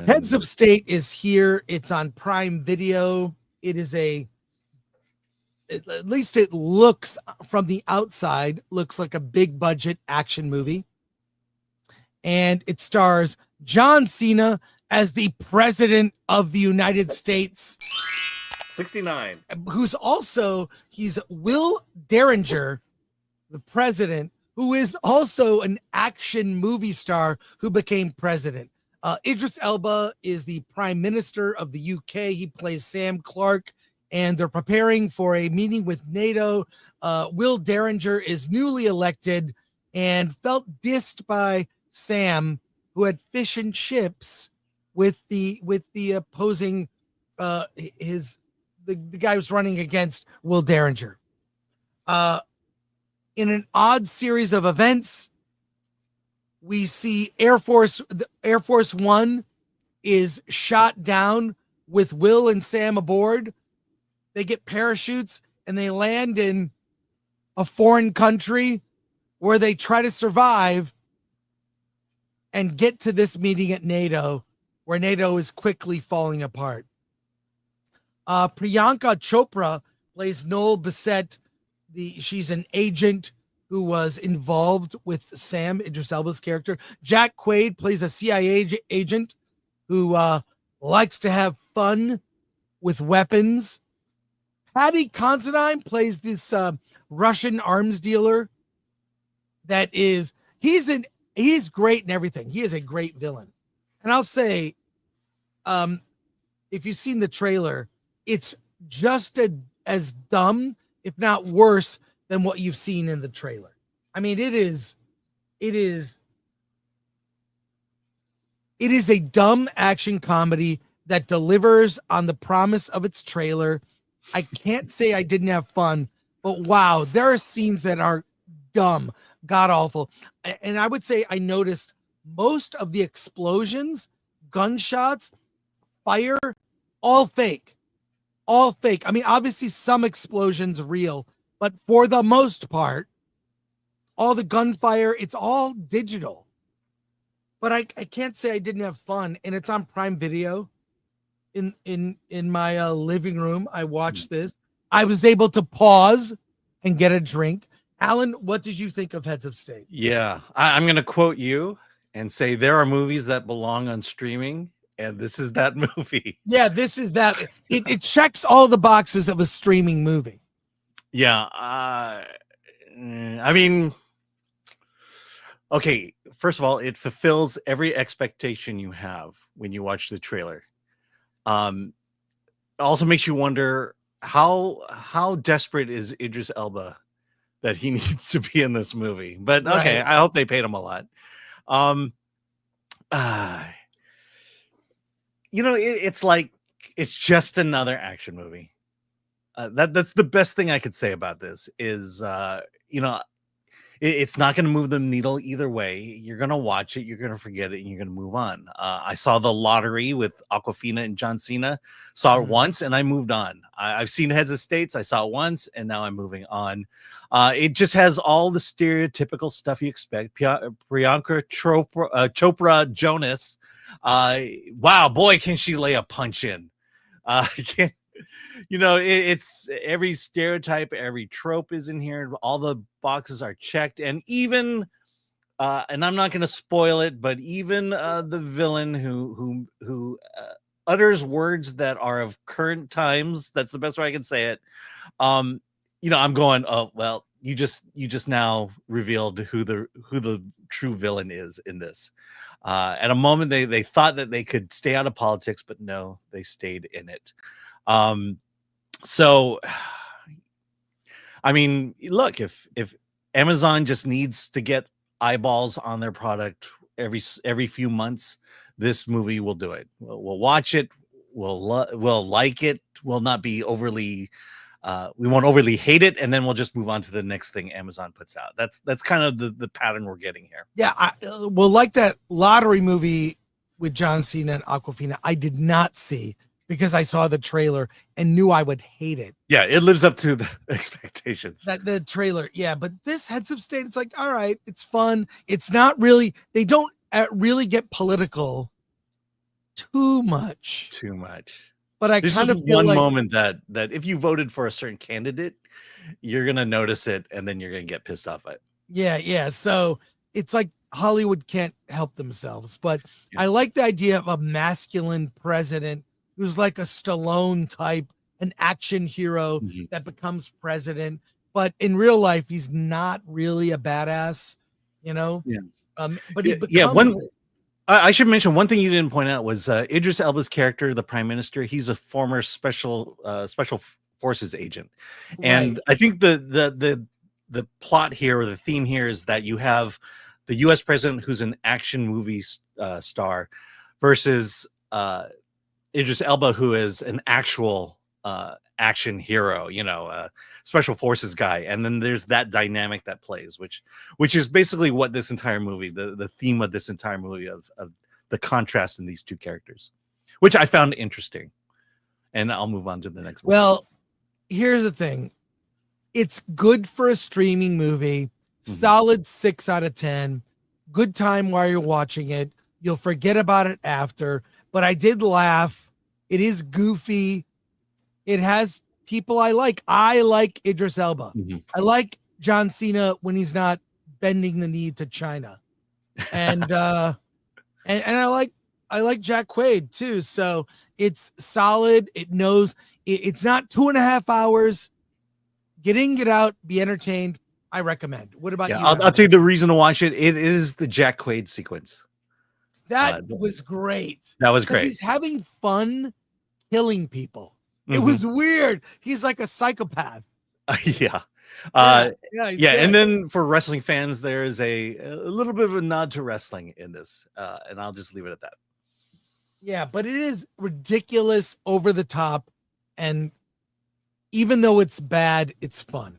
Heads of State is here. It's on Prime Video. It is at least it looks from the outside, looks like a big budget action movie. And it stars John Cena as the President of the United States. 69. He's Will Derringer, the president, who is also an action movie star who became president. Idris Elba is the Prime Minister of the UK. He plays Sam Clark, and they're preparing for a meeting with NATO. Will Derringer is newly elected and felt dissed by Sam, who had fish and chips with the opposing the guy who's running against Will Derringer. In an odd series of events, we see Air Force One is shot down with Will and Sam aboard. They get parachutes and they land in a foreign country where they try to survive and get to this meeting at NATO, where NATO is quickly falling apart. Priyanka Chopra plays Noel Bissett. She's an agent who was involved with Sam, Idris Elba's character. Jack Quaid plays a CIA agent who likes to have fun with weapons. Paddy Considine plays this Russian arms dealer. He's great in everything. He is a great villain. And I'll say, if you've seen the trailer, it's just as dumb, if not worse, than what you've seen in the trailer. I mean, it is a dumb action comedy that delivers on the promise of its trailer. I can't say I didn't have fun, but wow, there are scenes that are dumb, god awful. And I would say I noticed most of the explosions, gunshots, fire, all fake. All fake. I mean, obviously some explosions real, but for the most part, all the gunfire, it's all digital. But I can't say I didn't have fun, and it's on Prime Video. In my living room, I watched this. I was able to pause and get a drink. Alan, what did you think of Heads of State? Yeah, I'm going to quote you and say there are movies that belong on streaming, and this is that movie. Yeah, this is that. It checks all the boxes of a streaming movie. Yeah, I mean, okay, first of all, it fulfills every expectation you have when you watch the trailer. It also makes you wonder how desperate is Idris Elba that he needs to be in this movie. But okay, right. I hope they paid him a lot. It's like it's just another action movie. That's the best thing I could say about this is it's not going to move the needle either way. You're going to watch it, you're going to forget it, and you're going to move on. I saw The Lottery with Awkwafina and John Cena. Saw it once, and I moved on. I've seen Heads of States. I saw it once, and now I'm moving on. It just has all the stereotypical stuff you expect. Priyanka Chopra Jonas. Wow, boy, can she lay a punch in. It's every stereotype, every trope is in here. All the boxes are checked, and even and I'm not going to spoil it, but even the villain who utters words that are of current times. That's the best way I can say it. I'm going, oh well, you just now revealed who the true villain is in this. At a moment they thought that they could stay out of politics, but no, they stayed in it. So, I mean, look, if Amazon just needs to get eyeballs on their product every few months, this movie will do it. We'll watch it. We'll like it. We'll not be overly, we won't overly hate it. And then we'll just move on to the next thing Amazon puts out. That's kind of the pattern we're getting here. Yeah. Like that Lottery movie with John Cena and Awkwafina, I did not see, because I saw the trailer and knew I would hate it. Yeah, it lives up to the expectations. The trailer, yeah. But this Heads of State, it's like, all right, it's fun. It's not really, they don't really get political too much. Too much. But I There's kind just of feel one like, moment that if you voted for a certain candidate, you're gonna notice it, and then you're gonna get pissed off at it. yeah. So it's like Hollywood can't help themselves. But Yeah. I like the idea of a masculine president who's like a Stallone type, an action hero Mhm. that becomes president. But in real life, he's not really a badass, you know? Yeah. But he Yeah. becomes it. I should mention one thing you didn't point out was Idris Elba's character, the prime minister. He's a former special forces agent, Right. and I think the plot here or the theme here is that you have the U.S. president who's an action movie star versus Idris Elba, who is an actual action hero, special forces guy, and then there's that dynamic that plays, which is basically what this entire movie, the theme of this entire movie of the contrast in these two characters, which I found interesting. And I'll move on to the next one. Well, here's the thing. It's good for a streaming movie. Solid 6 out of 10. Good time while you're watching it. You'll forget about it after. But I did laugh. It is goofy. It has people I like. I like Idris Elba. I like John Cena when he's not bending the knee to China. And and I like Jack Quaid too. So it's solid. It knows it's not 2.5 hours. Get in, get out, be entertained. I recommend. What about you? I'll tell you the reason to watch it. It is the Jack Quaid sequence. That was great. That was great. He's having fun killing people. It was weird. He's like a psychopath. Yeah. Yeah. And then for wrestling fans, there is a little bit of a nod to wrestling in this, and I'll just leave it at that. Yeah, but it is ridiculous, over the top, and even though it's bad, it's fun.